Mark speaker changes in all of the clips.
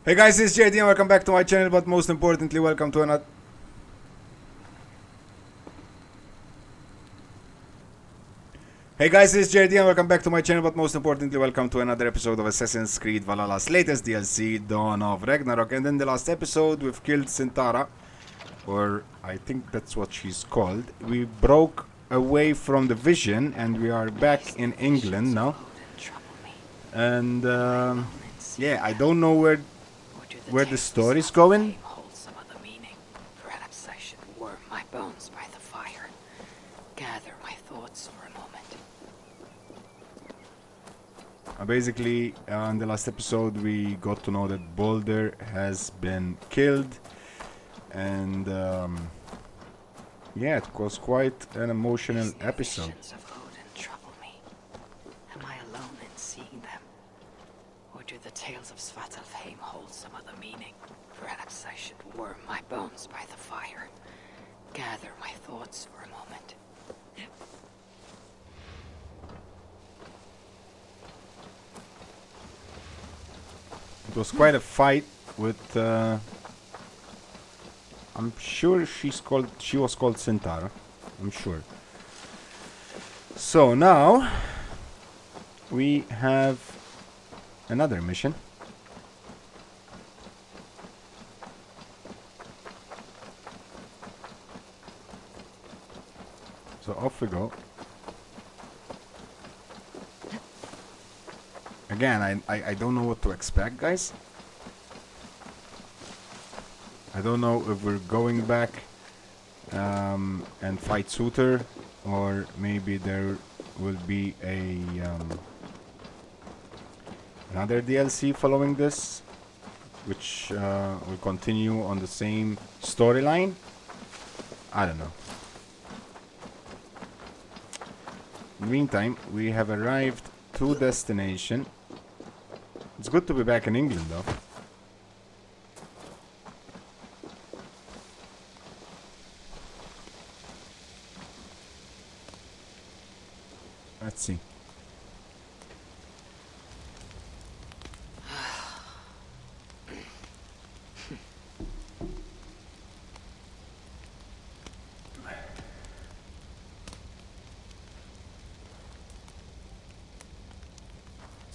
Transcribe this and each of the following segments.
Speaker 1: Hey guys, it's JD and welcome back to my channel, but most importantly, welcome to another... Hey guys, it's JD and welcome back to my channel, but most importantly, welcome to another episode of Assassin's Creed Valhalla's latest DLC, Dawn of Ragnarok. And in the last episode, we've killed Sintara, or I think that's what she's called. We broke away from the vision and we are back in England now. And yeah, I don't know where the story's going.
Speaker 2: Perhaps I should warm my bones by the fire. Gather my thoughts for a moment.
Speaker 1: Basically, in the last episode, we got to know that Balder has been killed, and yeah, it was quite an emotional episode.
Speaker 2: Visions of Odin trouble me. Am I alone in seeing them? Or do the tales of Svartalfheim hold some other meaning? Perhaps I should warm my bones by the fire. Gather my thoughts for a moment.
Speaker 1: It was quite a fight with. I'm sure she was called Sintara. I'm sure. So now we have another mission. So off we go. Again, I don't know what to expect, guys. I don't know if we're going back and fight Suter, or maybe there will be a another DLC following this, which will continue on the same storyline. I don't know. In the meantime, we have arrived to destination. It's good to be back in England, though. Let's see.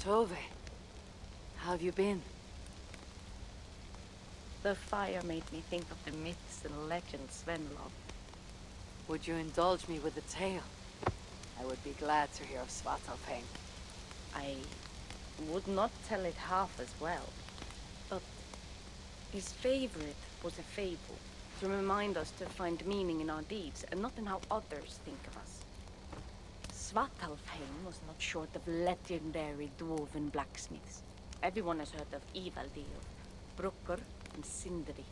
Speaker 2: Tove, how have you been?
Speaker 3: The fire made me think of the myths and legends Sven loved.
Speaker 2: Would you indulge me with a tale? I would be glad to hear of Svartalfheim.
Speaker 3: I would not tell it half as well, but his favorite was a fable, to remind us to find meaning in our deeds and not in how others think of us. Svartalfheim was not short of legendary dwarven blacksmiths. Everyone has heard of Ivaldi, Brucker, and Sindri.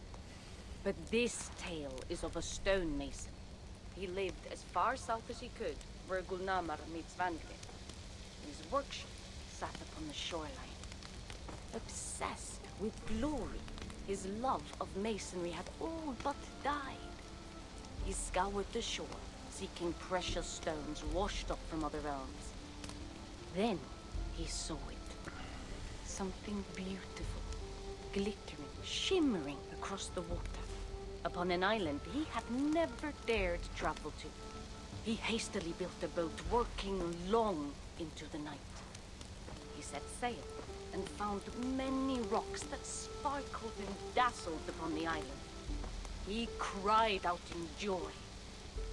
Speaker 3: But this tale is of a stonemason. He lived as far south as he could, where Gulnamar meets Vangrid. His workshop sat upon the shoreline. Obsessed with glory, his love of masonry had all but died. He scoured the shore, seeking precious stones washed up from other realms. Then he saw it. Something beautiful, glittering, shimmering across the water, upon an island he had never dared travel to. He hastily built a boat, working long into the night. He set sail and found many rocks that sparkled and dazzled upon the island. He cried out in joy.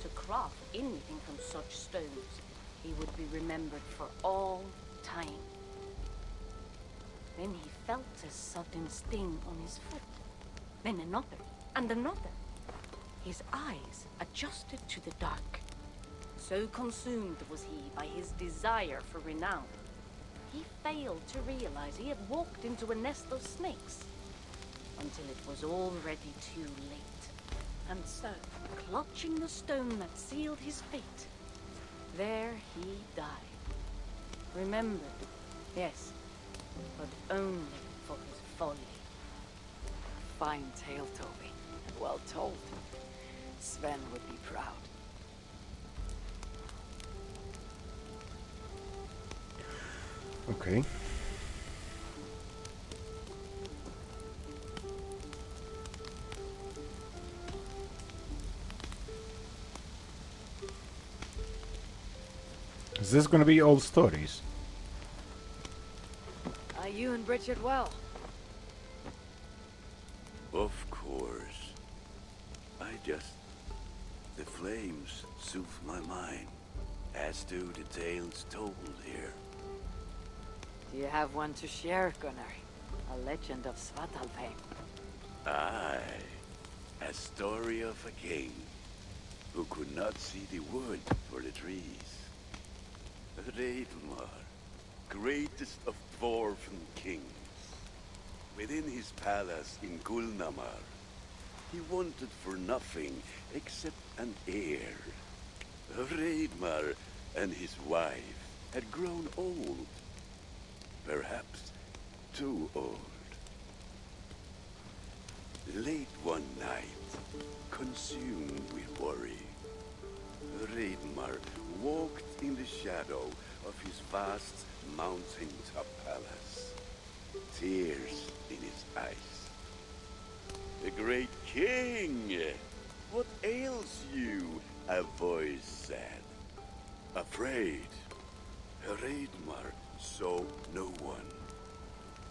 Speaker 3: To craft anything from such stones, he would be remembered for all time. Then he felt a sudden sting on his foot. Then another, and another. His eyes adjusted to the dark. So consumed was he by his desire for renown, he failed to realize he had walked into a nest of snakes, until it was already too late. And so, clutching the stone that sealed his fate, there he died. Remembered, yes, but only for his folly.
Speaker 2: Fine tale, Toby, and well told. Sven would be proud.
Speaker 1: Okay. Is this gonna be old stories?
Speaker 2: Are you and Bridget well?
Speaker 4: Of course. The flames soothe my mind, as do the tales told here.
Speaker 2: Do you have one to share, Gunnar? A legend of Svartalfheim.
Speaker 4: Aye, a story of a king who could not see the wood for the trees. Reidmar, greatest of dwarven kings. Within his palace in Gulnamar, he wanted for nothing except an heir. Reidmar and his wife had grown old. Perhaps too old. Late one night, consumed with worry, Reidmar walked in the shadow of his vast mountain-top palace, tears in his eyes. The great king! What ails you? A voice said. Afraid, Reidmar saw no one.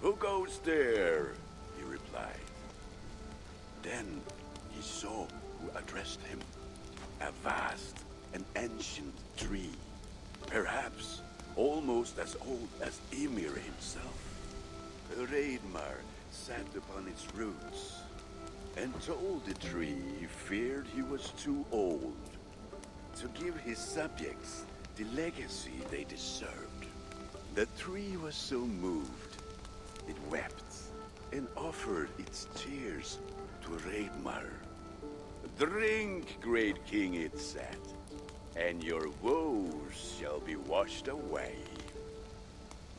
Speaker 4: Who goes there? He replied. Then he saw who addressed him. A vast and ancient tree, perhaps almost as old as Ymir himself. Reidmar sat upon its roots and told the tree he feared he was too old to give his subjects the legacy they deserved. The tree was so moved, it wept and offered its tears to Reidmar. Drink, great king, it said, and your woes shall be washed away.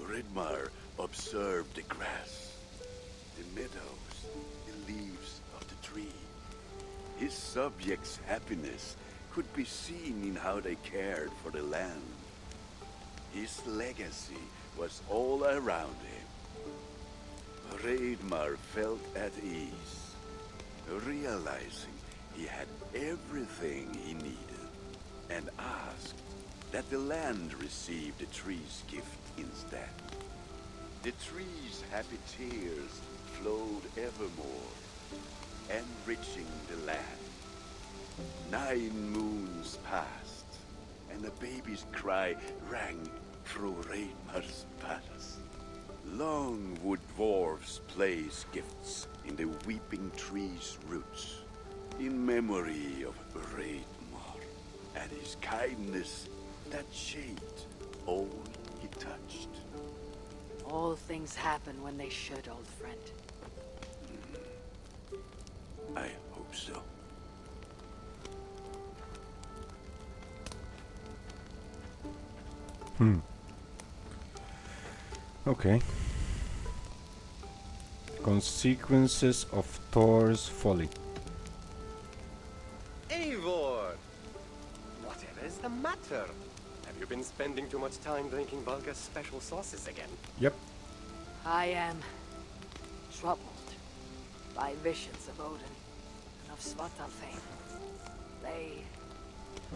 Speaker 4: Reidmar observed the grass, the meadows, the leaves of the tree. His subjects' happiness could be seen in how they cared for the land. His legacy was all around him. Reidmar felt at ease, realizing he had everything he needed, and asked that the land receive the tree's gift instead. The tree's happy tears flowed evermore, enriching the land. 9 moons passed, and a baby's cry rang through Reidmar's palace. Long would dwarves place gifts in the weeping tree's roots, in memory of Reidmar and his kindness that shaped all he touched.
Speaker 2: All things happen when they should, old friend.
Speaker 4: I hope so.
Speaker 1: Okay. Consequences of Thor's folly.
Speaker 5: Eivor! Whatever is the matter? Have you been spending too much time drinking Valga's special sauces again?
Speaker 1: Yep.
Speaker 2: I am troubled by visions of Odin and of Svartalfheim. They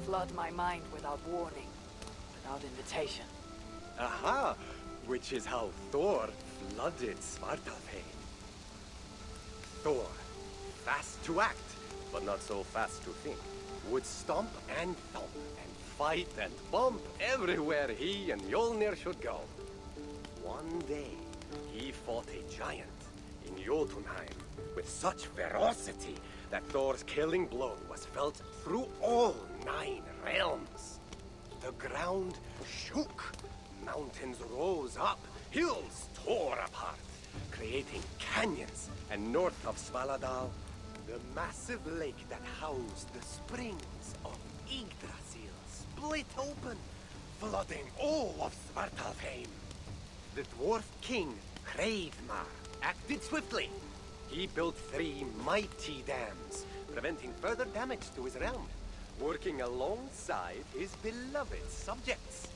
Speaker 2: flood my mind without warning, without invitation.
Speaker 5: Aha! Which is how Thor flooded Svartalfheim. Thor, fast to act, but not so fast to think, would stomp and thump and fight and bump everywhere he and Mjolnir should go. One day, he fought a giant in Jotunheim with such ferocity that Thor's killing blow was felt through all 9 realms. The ground shook, mountains rose up, hills tore apart, creating canyons, and north of Svaladal, the massive lake that housed the springs of Yggdrasil split open, flooding all of Svartalfheim. The dwarf king, Hreidmar, acted swiftly. He built 3 mighty dams, preventing further damage to his realm, working alongside his beloved subjects.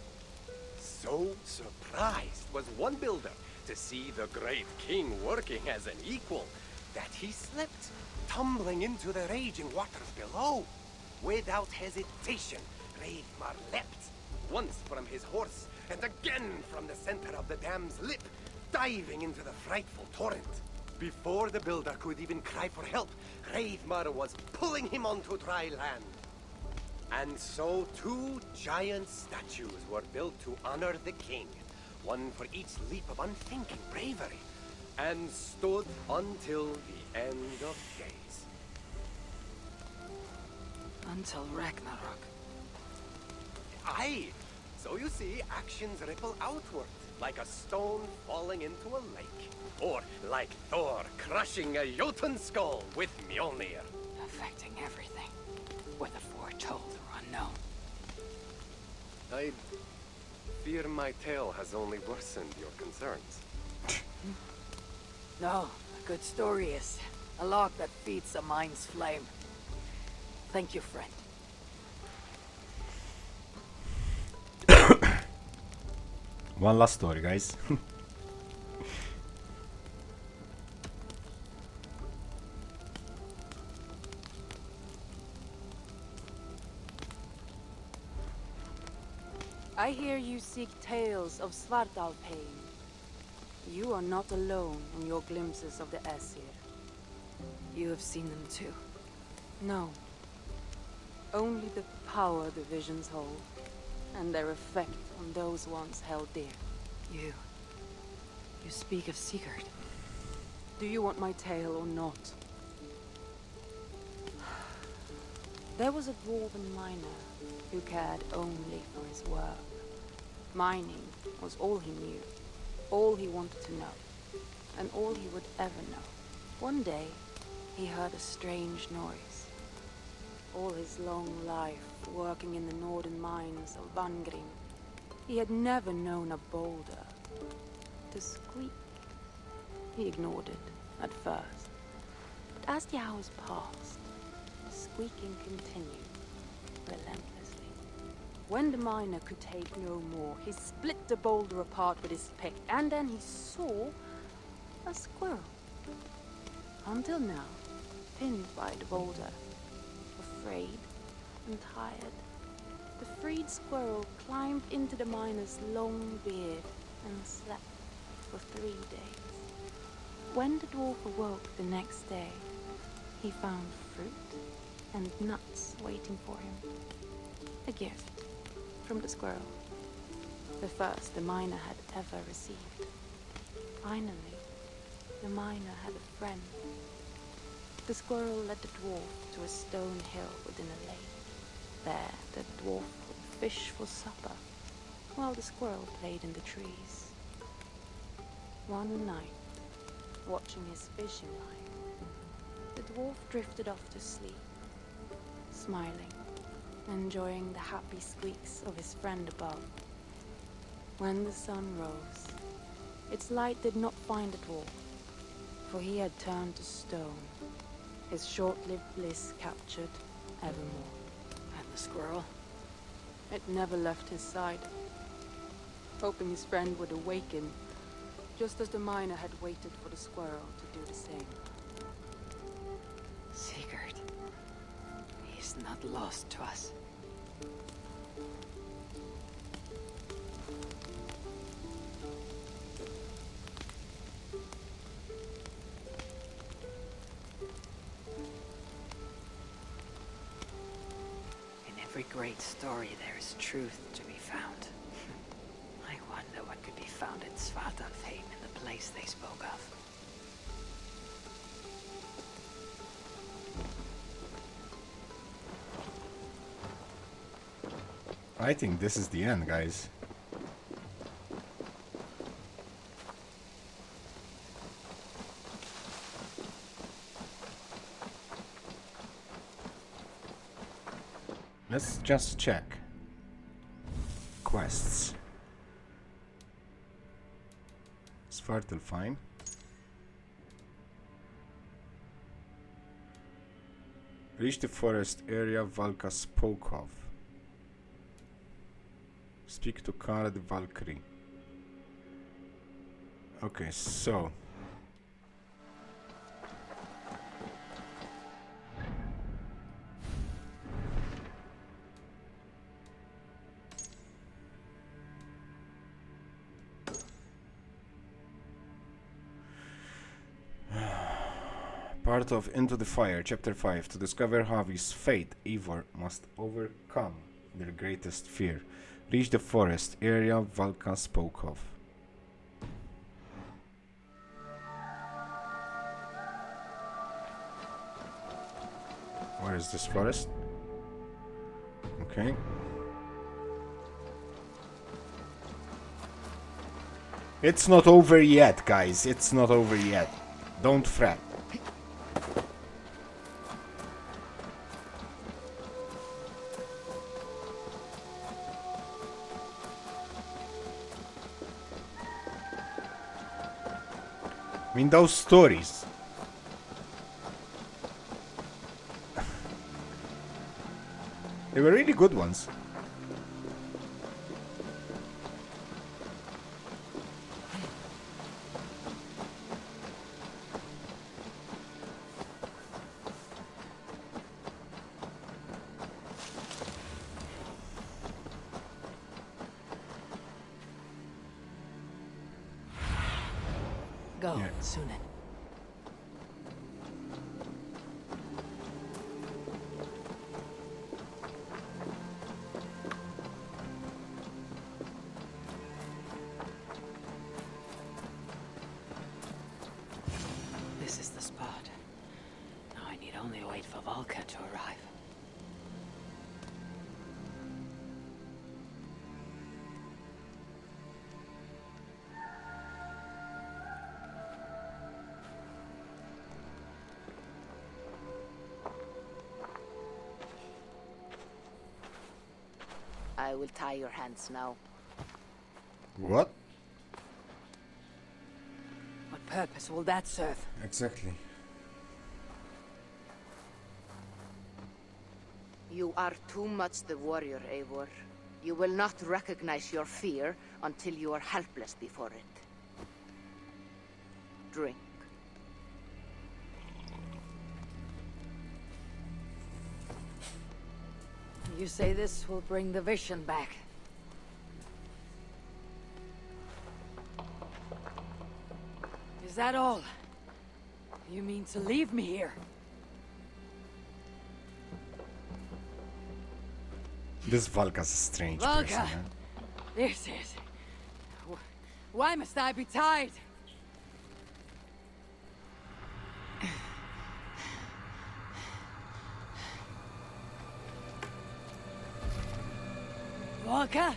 Speaker 5: So surprised was one builder to see the great king working as an equal that he slipped, tumbling into the raging waters below. Without hesitation, Hreidmar leapt, once from his horse, and again from the center of the dam's lip, diving into the frightful torrent. Before the builder could even cry for help, Hreidmar was pulling him onto dry land. And so 2 giant statues were built to honor the king, one for each leap of unthinking bravery, and stood until the end of days.
Speaker 2: Until Ragnarok.
Speaker 5: Aye! So you see, actions ripple outward, like a stone falling into a lake. Or like Thor crushing a Jotun skull with Mjolnir.
Speaker 2: Affecting everything, whether foretold or unknown.
Speaker 5: I fear my tale has only worsened your concerns.
Speaker 2: No, a good story is a log that feeds a mind's flame. Thank you, friend.
Speaker 1: One last story, guys.
Speaker 3: I hear you seek tales of Svartalfheim. You are not alone in your glimpses of the Aesir.
Speaker 2: You have seen them too.
Speaker 3: No. Only the power the visions hold, and their effect on those once held dear.
Speaker 2: You speak of Sigurd.
Speaker 3: Do you want my tale or not? There was a dwarven miner who cared only for his work. Mining was all he knew, all he wanted to know, and all he would ever know. One day, he heard a strange noise. All his long life, working in the northern mines of Vangrim, he had never known a boulder to squeak. He ignored it at first, but as the hours passed, the squeaking continued relentlessly. When the miner could take no more, he split the boulder apart with his pick, and then he saw a squirrel. Until now, pinned by the boulder, afraid and tired, the freed squirrel climbed into the miner's long beard and slept for 3 days. When the dwarf awoke the next day, he found fruit and nuts waiting for him. A gift from the squirrel, the first the miner had ever received. Finally, the miner had a friend. The squirrel led the dwarf to a stone hill within a lake. There, the dwarf would fish for supper, while the squirrel played in the trees. One night, watching his fishing line, the dwarf drifted off to sleep, smiling, enjoying the happy squeaks of his friend above. When the sun rose, its light did not find the dwarf, for he had turned to stone, his short-lived bliss captured evermore.
Speaker 2: And the squirrel?
Speaker 3: It never left his side, hoping his friend would awaken, just as the miner had waited for the squirrel to do the same.
Speaker 2: Sigurd. He's not lost to us. In every great story there is truth to be found. I wonder what could be found in Svartalfheim, in the place they spoke of.
Speaker 1: I think this is the end, guys. Let's just check. Quests. Svartalfheim. Reach the forest area Valka spoke of. Speak to Kara the Valkyrie. Okay, so Part of Into the Fire, Chapter 5. To discover Havi's fate, Eivor must overcome their greatest fear. Reach the forest area Valka spoke of. Where is this forest? Okay. It's not over yet, guys. It's not over yet. Don't fret. I mean, those stories. They were really good ones.
Speaker 2: Go,
Speaker 1: Yeah.
Speaker 2: Sunan. This is the spot. Now I need only wait for Valka to arrive. I will tie your hands now.
Speaker 1: What?
Speaker 2: What purpose will that serve?
Speaker 1: Exactly.
Speaker 3: You are too much the warrior, Eivor. You will not recognize your fear until you are helpless before it. Drink.
Speaker 2: You say this will bring the vision back. Is that all? You mean to leave me here?
Speaker 1: This Valka's a strange
Speaker 2: Valka!
Speaker 1: person, man.
Speaker 2: This is... Why must I be tied? Valka?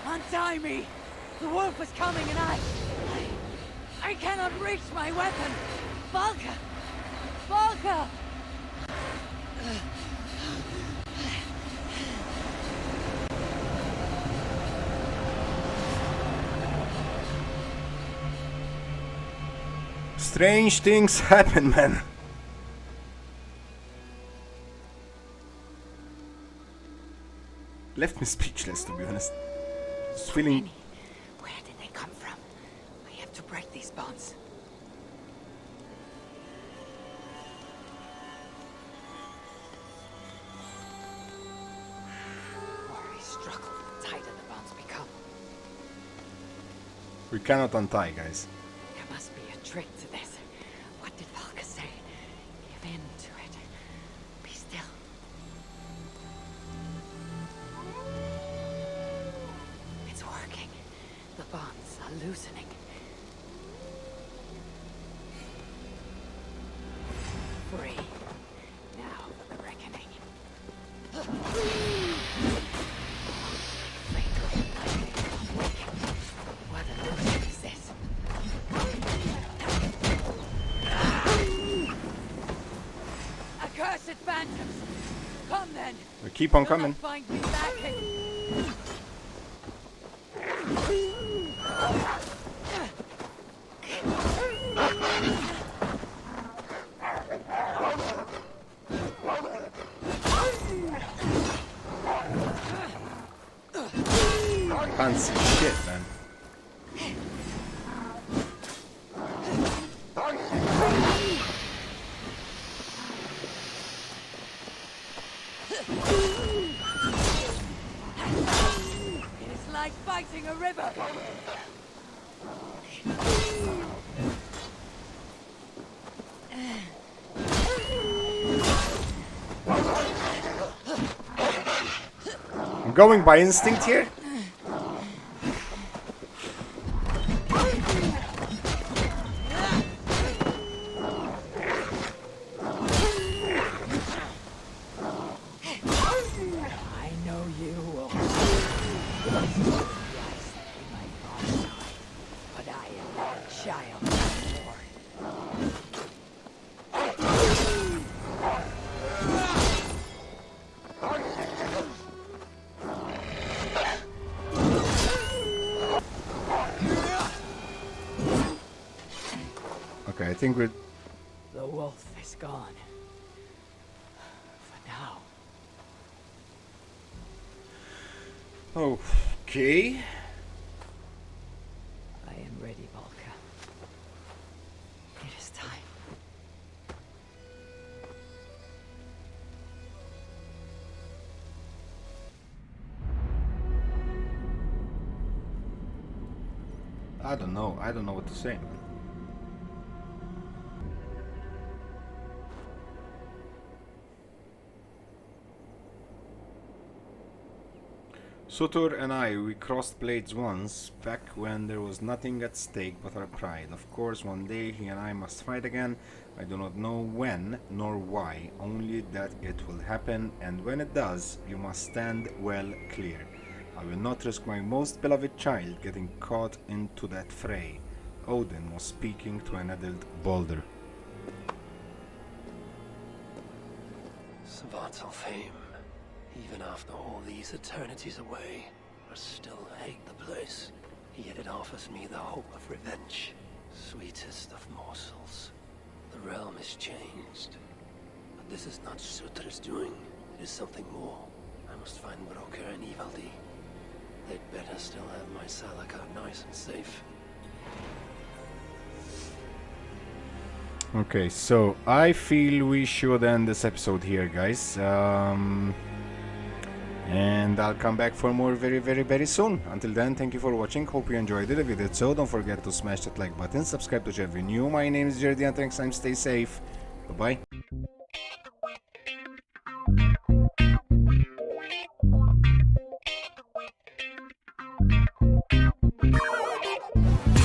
Speaker 2: Untie me! The wolf is coming and I cannot reach my weapon! Valka! Valka!
Speaker 1: Strange things happen, man. Left me speechless, to be honest. Just feeling...
Speaker 2: Where did they come from? I have to break these bonds. Worry struggle, the tighter the bonds become.
Speaker 1: We cannot untie, guys.
Speaker 2: There must be a trick to this. What did Valka say? Give in to it. Be still. It's working. The bonds are loosening. Free. Now for the reckoning. What illusion is this? Accursed phantoms! Come then!
Speaker 1: We keep on
Speaker 2: You'll
Speaker 1: coming.
Speaker 2: not find me lacking.
Speaker 1: Can't see shit, man.
Speaker 2: It's like fighting a river.
Speaker 1: I'm going by instinct here.
Speaker 2: I know you will. Yes, they might die, but I am their child.
Speaker 1: Okay, I think we're...
Speaker 2: The wolf is gone. For now.
Speaker 1: Okay.
Speaker 2: I am ready, Volka. It is time.
Speaker 1: I don't know. I don't know what to say. Sutur and I, we crossed blades once, back when there was nothing at stake but our pride. Of course, one day he and I must fight again. I do not know when nor why, only that it will happen, and when it does, you must stand well clear. I will not risk my most beloved child getting caught into that fray. Odin was speaking to an adult Balder.
Speaker 6: Svartalfheim. Even after all these eternities away, I still hate the place. Yet it offers me the hope of revenge. Sweetest of morsels. The realm is changed. But this is not Sutra's doing. It is something more. I must find Broker and Ivaldi. They'd better still have my Salakar nice and safe.
Speaker 1: Okay, so I feel we should end this episode here, guys. And I'll come back for more very soon. Until then, thank you for watching. Hope you enjoyed it. If you did so, don't forget to smash that like button, subscribe to channel if you're new. My name is Jerdy and thanks, and stay safe. Bye bye.